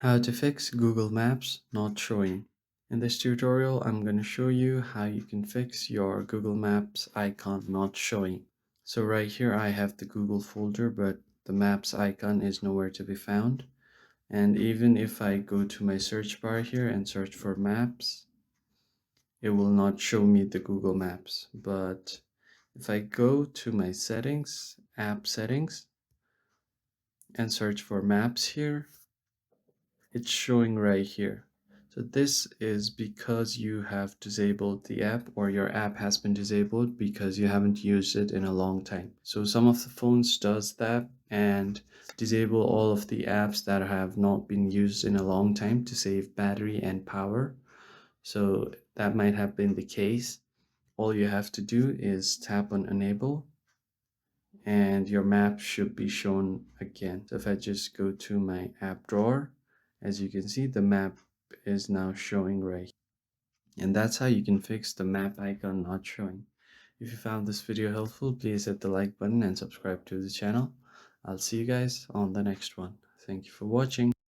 How to fix Google Maps not showing. In this tutorial, I'm going to show you how you can fix your Google Maps icon not showing. So right here I have the Google folder, but the Maps icon is nowhere to be found. And even if I go to my search bar here and search for maps, it will not show me the Google Maps. But if I go to my settings, app settings, and search for maps here, it's showing right here. So this is because you have disabled the app, or your app has been disabled because you haven't used it in a long time. So some of the phones does that and disable all of the apps that have not been used in a long time to save battery and power. So that might have been the case. All you have to do is tap on enable and your map should be shown again. So if I just go to my app drawer, as you can see, the map is now showing right here. And that's how you can fix the map icon not showing. If you found this video helpful, please hit the like button and subscribe to the channel. I'll see you guys on the next one. Thank you for watching.